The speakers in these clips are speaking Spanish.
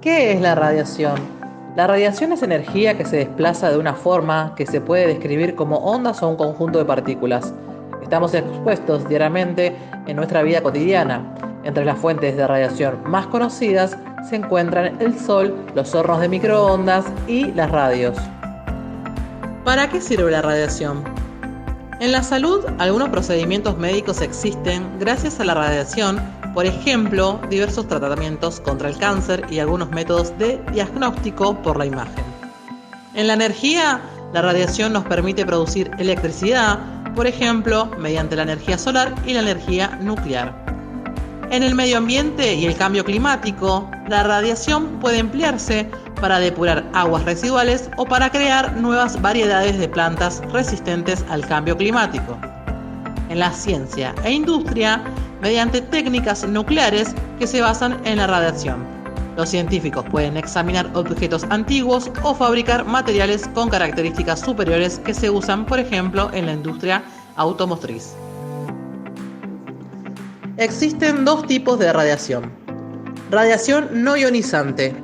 ¿Qué es la radiación? La radiación es energía que se desplaza de una forma que se puede describir como ondas o un conjunto de partículas. Estamos expuestos diariamente en nuestra vida cotidiana. Entre las fuentes de radiación más conocidas se encuentran el sol, los hornos de microondas y las radios. ¿Para qué sirve la radiación? En la salud, algunos procedimientos médicos existen gracias a la radiación, por ejemplo, diversos tratamientos contra el cáncer y algunos métodos de diagnóstico por la imagen. En la energía, la radiación nos permite producir electricidad, por ejemplo, mediante la energía solar y la energía nuclear. En el medio ambiente y el cambio climático, la radiación puede emplearse para depurar aguas residuales o para crear nuevas variedades de plantas resistentes al cambio climático. En la ciencia e industria, mediante técnicas nucleares que se basan en la radiación. Los científicos pueden examinar objetos antiguos o fabricar materiales con características superiores que se usan, por ejemplo, en la industria automotriz. Existen dos tipos de radiación. Radiación no ionizante.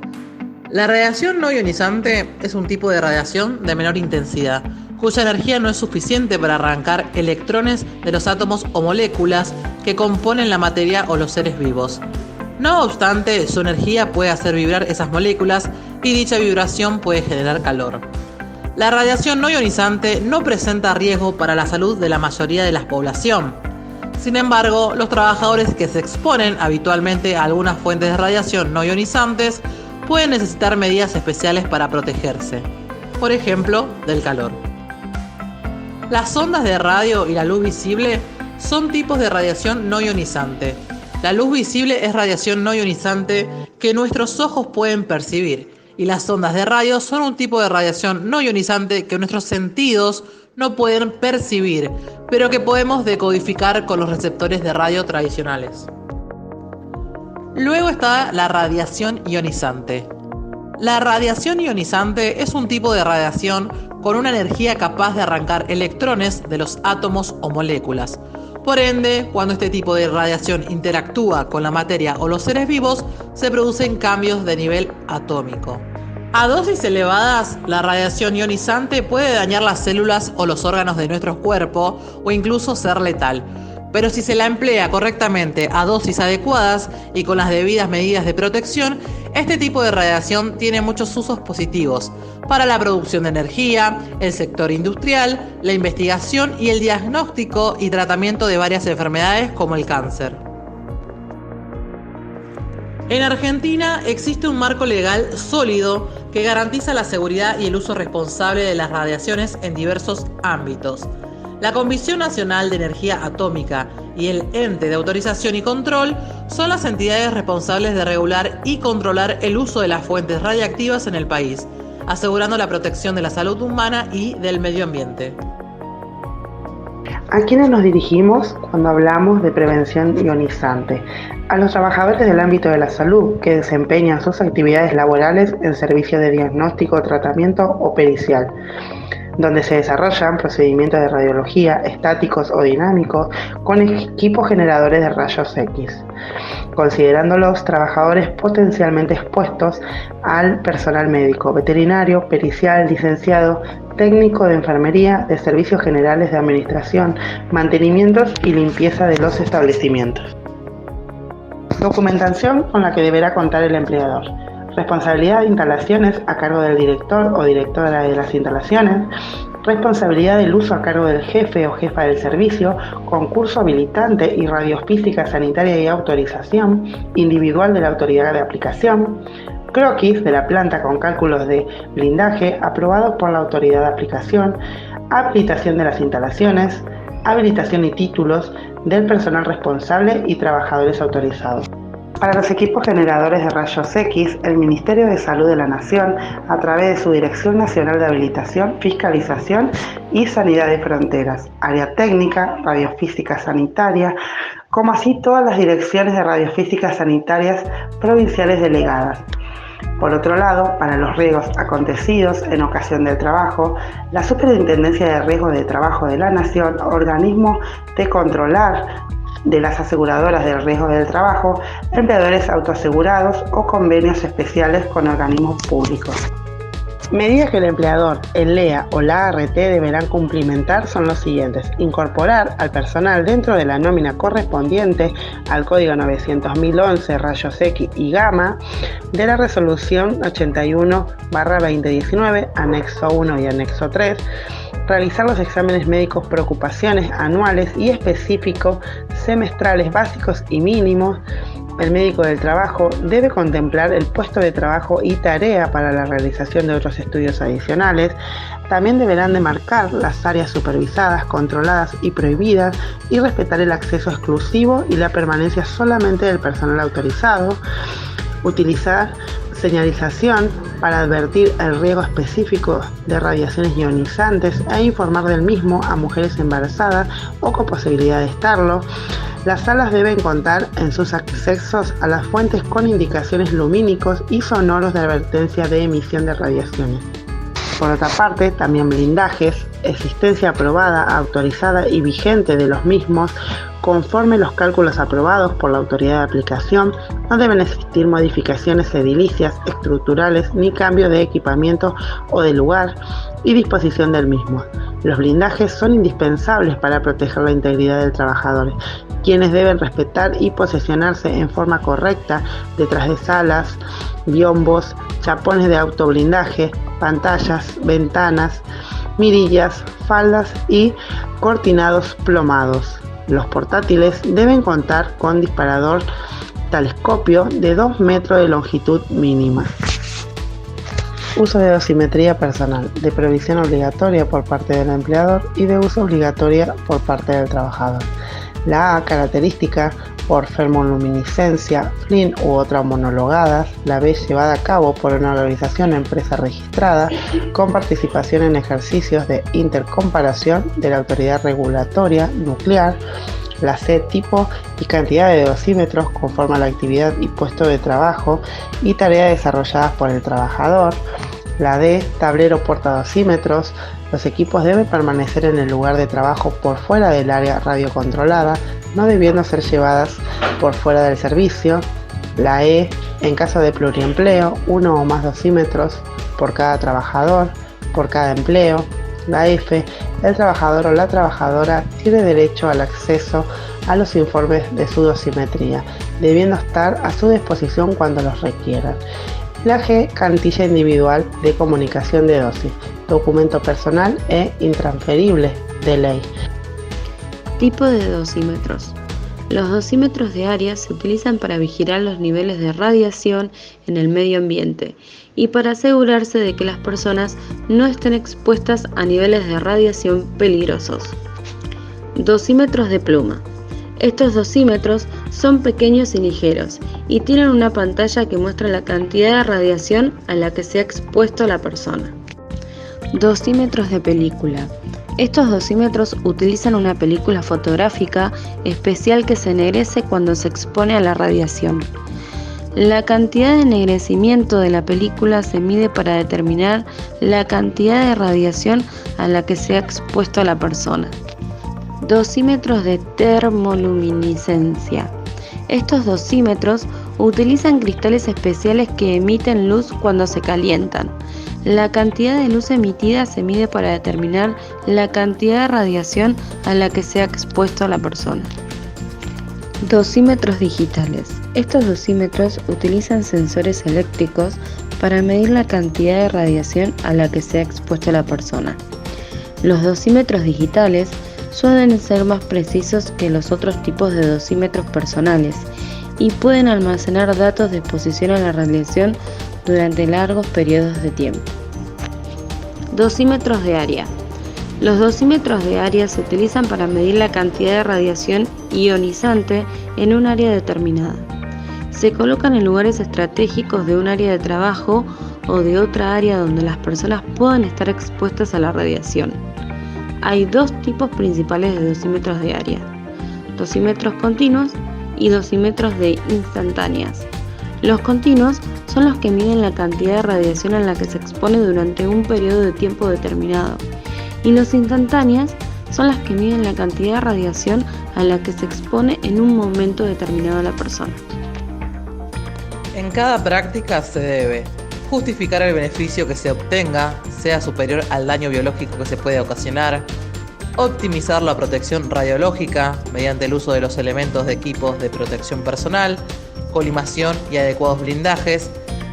La radiación no ionizante es un tipo de radiación de menor intensidad, cuya energía no es suficiente para arrancar electrones de los átomos o moléculas que componen la materia o los seres vivos. No obstante, su energía puede hacer vibrar esas moléculas y dicha vibración puede generar calor. La radiación no ionizante no presenta riesgo para la salud de la mayoría de la población. Sin embargo, los trabajadores que se exponen habitualmente a algunas fuentes de radiación no ionizantes pueden necesitar medidas especiales para protegerse, por ejemplo, del calor. Las ondas de radio y la luz visible son tipos de radiación no ionizante. La luz visible es radiación no ionizante que nuestros ojos pueden percibir, y las ondas de radio son un tipo de radiación no ionizante que nuestros sentidos no pueden percibir, pero que podemos decodificar con los receptores de radio tradicionales. Luego está la radiación ionizante. La radiación ionizante es un tipo de radiación con una energía capaz de arrancar electrones de los átomos o moléculas. Por ende, cuando este tipo de radiación interactúa con la materia o los seres vivos, se producen cambios de nivel atómico. A dosis elevadas, la radiación ionizante puede dañar las células o los órganos de nuestro cuerpo o incluso ser letal. Pero si se la emplea correctamente a dosis adecuadas y con las debidas medidas de protección, este tipo de radiación tiene muchos usos positivos para la producción de energía, el sector industrial, la investigación y el diagnóstico y tratamiento de varias enfermedades como el cáncer. En Argentina existe un marco legal sólido que garantiza la seguridad y el uso responsable de las radiaciones en diversos ámbitos. La Comisión Nacional de Energía Atómica y el Ente de Autorización y Control son las entidades responsables de regular y controlar el uso de las fuentes radiactivas en el país, asegurando la protección de la salud humana y del medio ambiente. ¿A quiénes nos dirigimos cuando hablamos de prevención ionizante? A los trabajadores del ámbito de la salud que desempeñan sus actividades laborales en servicios de diagnóstico, tratamiento o pericial, donde se desarrollan procedimientos de radiología estáticos o dinámicos con equipos generadores de rayos X, considerando los trabajadores potencialmente expuestos al personal médico, veterinario, pericial, licenciado, técnico de enfermería, de servicios generales de administración, mantenimientos y limpieza de los establecimientos. Documentación con la que deberá contar el empleador. Responsabilidad de instalaciones a cargo del director o directora de las instalaciones, responsabilidad del uso a cargo del jefe o jefa del servicio, concurso habilitante y radiofísica sanitaria y autorización individual de la autoridad de aplicación, croquis de la planta con cálculos de blindaje aprobados por la autoridad de aplicación, habilitación de las instalaciones, habilitación y títulos del personal responsable y trabajadores autorizados. Para los equipos generadores de rayos X, el Ministerio de Salud de la Nación, a través de su Dirección Nacional de Habilitación, Fiscalización y Sanidad de Fronteras, Área Técnica, Radiofísica Sanitaria, como así todas las direcciones de radiofísica sanitarias provinciales delegadas, Por otro lado, para los riesgos acontecidos en ocasión del trabajo, la Superintendencia de Riesgos de Trabajo de la Nación, organismo de controlar de las aseguradoras del riesgo del trabajo, empleadores autoasegurados o convenios especiales con organismos públicos. Medidas que el empleador, el LEA o la ART deberán cumplimentar son los siguientes: incorporar al personal dentro de la nómina correspondiente al Código 900.011 rayos X y gamma de la Resolución 81/2019, anexo 1 y anexo 3, realizar los exámenes médicos por ocupaciones anuales y específicos, semestrales básicos y mínimos. El médico del trabajo debe contemplar el puesto de trabajo y tarea para la realización de otros estudios adicionales. También deberán demarcar las áreas supervisadas, controladas y prohibidas y respetar el acceso exclusivo y la permanencia solamente del personal autorizado. Utilizar señalización para advertir el riesgo específico de radiaciones ionizantes e informar del mismo a mujeres embarazadas o con posibilidad de estarlo. Las salas deben contar en sus accesos a las fuentes con indicaciones lumínicos y sonoros de advertencia de emisión de radiaciones. Por otra parte, también blindajes, existencia aprobada, autorizada y vigente de los mismos, conforme los cálculos aprobados por la autoridad de aplicación. No deben existir modificaciones edilicias, estructurales, ni cambio de equipamiento o de lugar y disposición del mismo. Los blindajes son indispensables para proteger la integridad del trabajador, quienes deben respetar y posesionarse en forma correcta detrás de salas, biombos, chapones de autoblindaje, pantallas, ventanas, mirillas, faldas y cortinados plomados. Los portátiles deben contar con disparador telescopio de 2 metros de longitud mínima. Uso de dosimetría personal, de provisión obligatoria por parte del empleador y de uso obligatoria por parte del trabajador. La A, característica por fermoluminiscencia, FLIN u otras homologadas. La B, llevada a cabo por una organización o empresa registrada con participación en ejercicios de intercomparación de la autoridad regulatoria nuclear. La C, tipo y cantidad de dosímetros conforme a la actividad y puesto de trabajo y tareas desarrolladas por el trabajador. La D, tablero portadosímetros. Los equipos deben permanecer en el lugar de trabajo por fuera del área radiocontrolada, no debiendo ser llevadas por fuera del servicio. La E, en caso de pluriempleo, 1 o más dosímetros por cada trabajador, por cada empleo. La F, el trabajador o la trabajadora tiene derecho al acceso a los informes de su dosimetría, debiendo estar a su disposición cuando los requieran. La G, cartilla individual de comunicación de dosis, documento personal e intransferible de ley. Tipo de dosímetros. Los dosímetros de área se utilizan para vigilar los niveles de radiación en el medio ambiente y para asegurarse de que las personas no estén expuestas a niveles de radiación peligrosos. Dosímetros de pluma. Estos dosímetros son pequeños y ligeros y tienen una pantalla que muestra la cantidad de radiación a la que se ha expuesto la persona. Dosímetros de película. Estos dosímetros utilizan una película fotográfica especial que se ennegrece cuando se expone a la radiación. La cantidad de ennegrecimiento de la película se mide para determinar la cantidad de radiación a la que se ha expuesto a la persona. Dosímetros de termoluminiscencia. Estos dosímetros utilizan cristales especiales que emiten luz cuando se calientan. La cantidad de luz emitida se mide para determinar la cantidad de radiación a la que se ha expuesto a la persona. Dosímetros digitales. Estos dosímetros utilizan sensores eléctricos para medir la cantidad de radiación a la que se ha expuesto la persona. Los dosímetros digitales suelen ser más precisos que los otros tipos de dosímetros personales y pueden almacenar datos de exposición a la radiación durante largos periodos de tiempo. Dosímetros de área. Los dosímetros de área se utilizan para medir la cantidad de radiación ionizante en un área determinada. Se colocan en lugares estratégicos de un área de trabajo o de otra área donde las personas puedan estar expuestas a la radiación. Hay dos tipos principales de dosímetros de área: dosímetros continuos y dosímetros de instantáneas. Los continuos son los que miden la cantidad de radiación a la que se expone durante un periodo de tiempo determinado, y los instantáneas son las que miden la cantidad de radiación a la que se expone en un momento determinado a la persona. En cada práctica se debe justificar el beneficio que se obtenga, sea superior al daño biológico que se puede ocasionar, optimizar la protección radiológica mediante el uso de los elementos de equipos de protección personal, colimación y adecuados blindajes,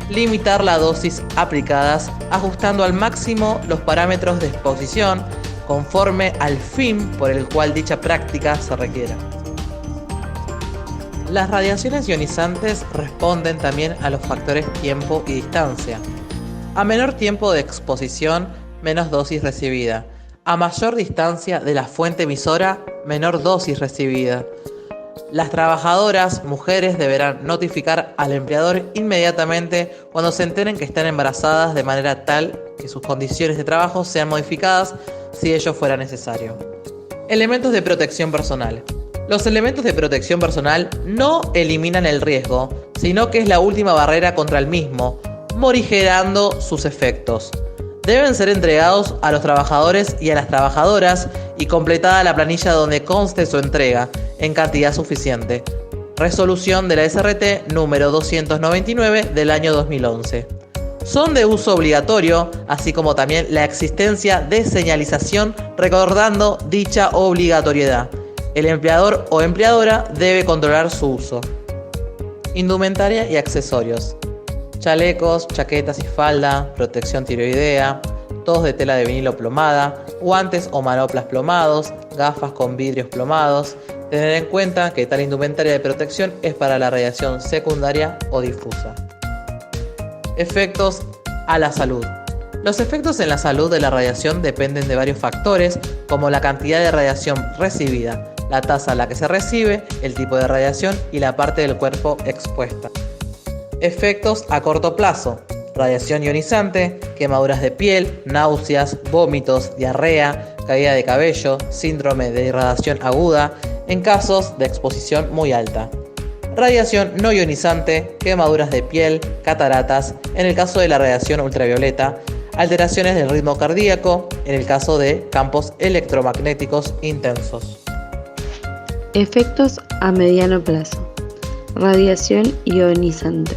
limitar la dosis aplicadas, ajustando al máximo los parámetros de exposición conforme al fin por el cual dicha práctica se requiera. Las radiaciones ionizantes responden también a los factores tiempo y distancia. A menor tiempo de exposición, menos dosis recibida. A mayor distancia de la fuente emisora, menor dosis recibida. Las trabajadoras, mujeres, deberán notificar al empleador inmediatamente cuando se enteren que están embarazadas, de manera tal que sus condiciones de trabajo sean modificadas si ello fuera necesario. Elementos de protección personal. Los elementos de protección personal no eliminan el riesgo, sino que es la última barrera contra el mismo, morigerando sus efectos. Deben ser entregados a los trabajadores y a las trabajadoras y completada la planilla donde conste su entrega en cantidad suficiente. Resolución de la SRT número 299 del año 2011. Son de uso obligatorio, así como también la existencia de señalización recordando dicha obligatoriedad. El empleador o empleadora debe controlar su uso. Indumentaria y accesorios. Chalecos, chaquetas y falda, protección tiroidea, tos de tela de vinilo plomada, guantes o manoplas plomados, gafas con vidrios plomados. Tener en cuenta que tal indumentaria de protección es para la radiación secundaria o difusa. Efectos a la salud. Los efectos en la salud de la radiación dependen de varios factores, como la cantidad de radiación recibida, la tasa a la que se recibe, el tipo de radiación y la parte del cuerpo expuesta. Efectos a corto plazo. Radiación ionizante, quemaduras de piel, náuseas, vómitos, diarrea, caída de cabello, síndrome de irradiación aguda, en casos de exposición muy alta. Radiación no ionizante, quemaduras de piel, cataratas, en el caso de la radiación ultravioleta, alteraciones del ritmo cardíaco, en el caso de campos electromagnéticos intensos. Efectos a mediano plazo. Radiación ionizante.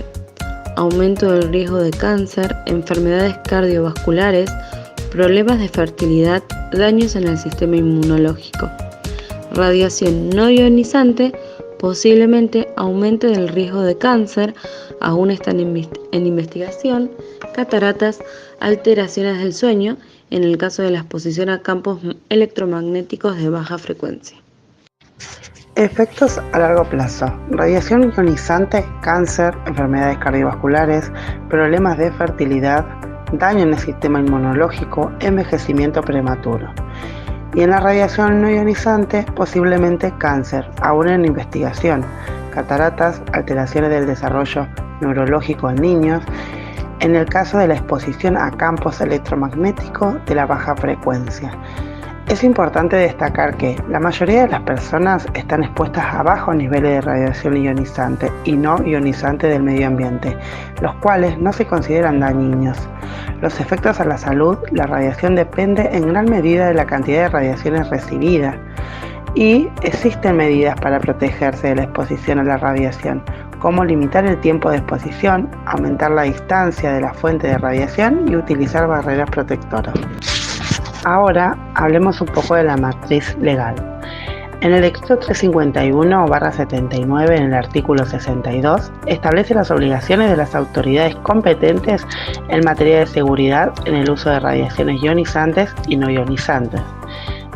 Aumento del riesgo de cáncer, enfermedades cardiovasculares, problemas de fertilidad, daños en el sistema inmunológico. Radiación no ionizante, posiblemente aumente el riesgo de cáncer, aún están en investigación, cataratas, alteraciones del sueño, en el caso de la exposición a campos electromagnéticos de baja frecuencia. Efectos a largo plazo. Radiación ionizante, cáncer, enfermedades cardiovasculares, problemas de fertilidad, daño en el sistema inmunológico, envejecimiento prematuro. Y en la radiación no ionizante, posiblemente cáncer, aún en investigación, cataratas, alteraciones del desarrollo neurológico en niños, en el caso de la exposición a campos electromagnéticos de la baja frecuencia. Es importante destacar que la mayoría de las personas están expuestas a bajos niveles de radiación ionizante y no ionizante del medio ambiente, los cuales no se consideran dañinos. Los efectos a la salud, la radiación depende en gran medida de la cantidad de radiaciones recibidas y existen medidas para protegerse de la exposición a la radiación, como limitar el tiempo de exposición, aumentar la distancia de la fuente de radiación y utilizar barreras protectoras. Ahora hablemos un poco de la matriz legal. En el decreto 351/79, en el artículo 62, establece las obligaciones de las autoridades competentes en materia de seguridad en el uso de radiaciones ionizantes y no ionizantes.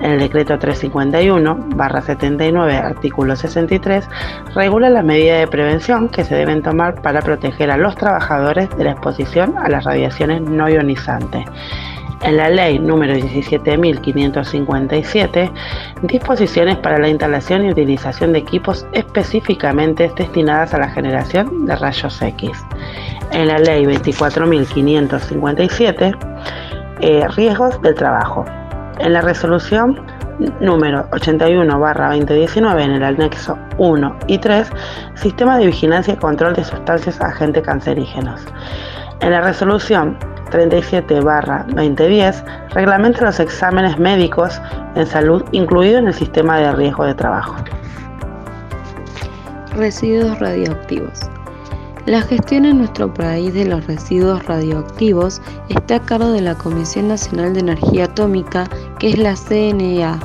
En el decreto 351/79, artículo 63, regula las medidas de prevención que se deben tomar para proteger a los trabajadores de la exposición a las radiaciones no ionizantes. En la ley número 17.557, disposiciones para la instalación y utilización de equipos específicamente destinadas a la generación de rayos X. En la ley 24.557, riesgos del trabajo. En la resolución número 81/2019 en el anexo 1 y 3, Sistema de Vigilancia y Control de Sustancias Agentes Cancerígenos. En la resolución 37/2010, reglamenta los exámenes médicos en salud incluido en el sistema de riesgo de trabajo. Residuos radioactivos. La gestión en nuestro país de los residuos radioactivos está a cargo de la Comisión Nacional de Energía Atómica, que es la CNEA,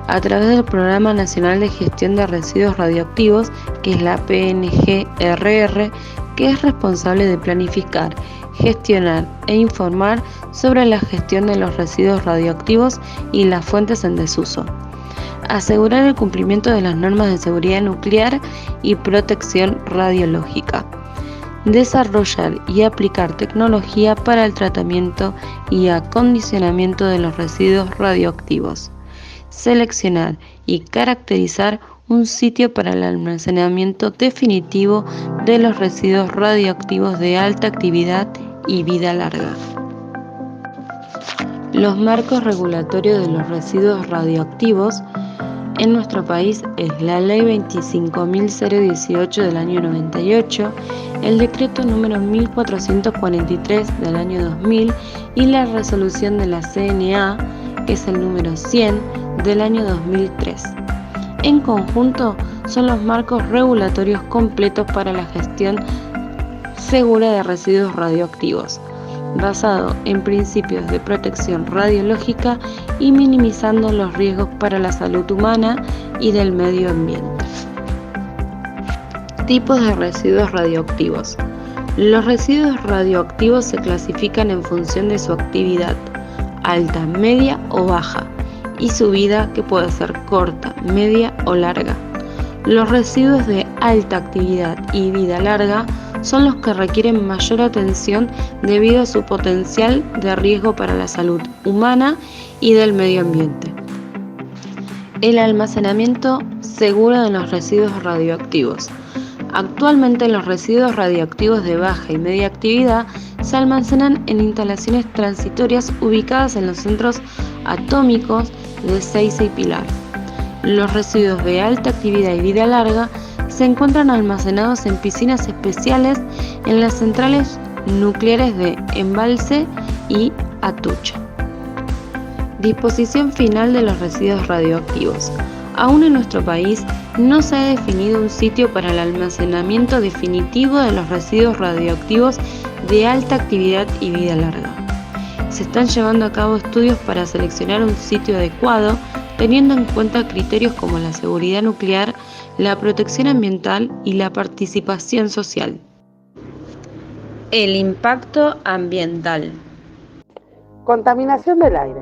a través del Programa Nacional de Gestión de Residuos Radioactivos, que es la PNGRR, que es responsable de planificar, gestionar e informar sobre la gestión de los residuos radioactivos y las fuentes en desuso. Asegurar el cumplimiento de las normas de seguridad nuclear y protección radiológica. Desarrollar y aplicar tecnología para el tratamiento y acondicionamiento de los residuos radioactivos. Seleccionar y caracterizar un sitio para el almacenamiento definitivo de los residuos radioactivos de alta actividad y vida larga. Los marcos regulatorios de los residuos radioactivos en nuestro país es la Ley 25.018 del año 98, el Decreto número 1443 del año 2000 y la resolución de la CNA, que es el número 100 del año 2003. En conjunto, son los marcos regulatorios completos para la gestión segura de residuos radioactivos, basado en principios de protección radiológica y minimizando los riesgos para la salud humana y del medio ambiente. Tipos de residuos radioactivos. Los residuos radioactivos se clasifican en función de su actividad, alta, media o baja, y su vida, que puede ser corta, media o larga. Los residuos de alta actividad y vida larga son los que requieren mayor atención debido a su potencial de riesgo para la salud humana y del medio ambiente. El almacenamiento seguro de los residuos radioactivos. Actualmente los residuos radioactivos de baja y media actividad se almacenan en instalaciones transitorias ubicadas en los centros atómicos de Ezeiza y Pilar. Los residuos de alta actividad y vida larga se encuentran almacenados en piscinas especiales en las centrales nucleares de Embalse y Atucha. Disposición final de los residuos radioactivos. Aún en nuestro país no se ha definido un sitio para el almacenamiento definitivo de los residuos radioactivos de alta actividad y vida larga. Se están llevando a cabo estudios para seleccionar un sitio adecuado, teniendo en cuenta criterios como la seguridad nuclear, la protección ambiental y la participación social. El impacto ambiental. Contaminación del aire.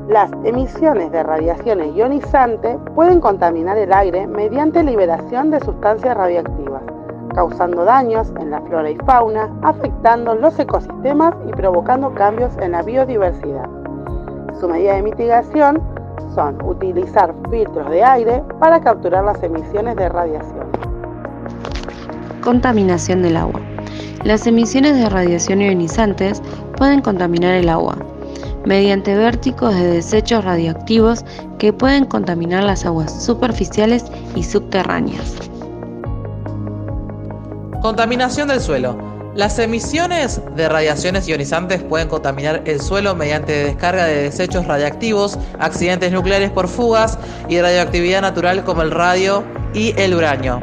Las emisiones de radiaciones ionizantes pueden contaminar el aire mediante liberación de sustancias radioactivas, causando daños en la flora y fauna, afectando los ecosistemas y provocando cambios en la biodiversidad. Su medida de mitigación son utilizar filtros de aire para capturar las emisiones de radiación. Contaminación del agua. Las emisiones de radiación ionizantes pueden contaminar el agua mediante vértigos de desechos radioactivos que pueden contaminar las aguas superficiales y subterráneas. Contaminación del suelo. Las emisiones de radiaciones ionizantes pueden contaminar el suelo mediante descarga de desechos radiactivos, accidentes nucleares por fugas y radioactividad natural como el radio y el uranio.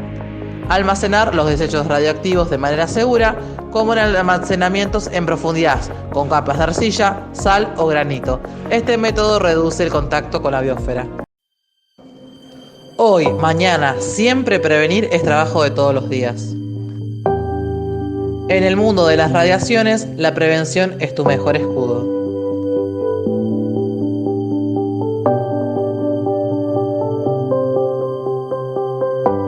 Almacenar los desechos radioactivos de manera segura, como en almacenamientos en profundidad, con capas de arcilla, sal o granito. Este método reduce el contacto con la biosfera. Hoy, mañana, siempre prevenir es trabajo de todos los días. En el mundo de las radiaciones, la prevención es tu mejor escudo.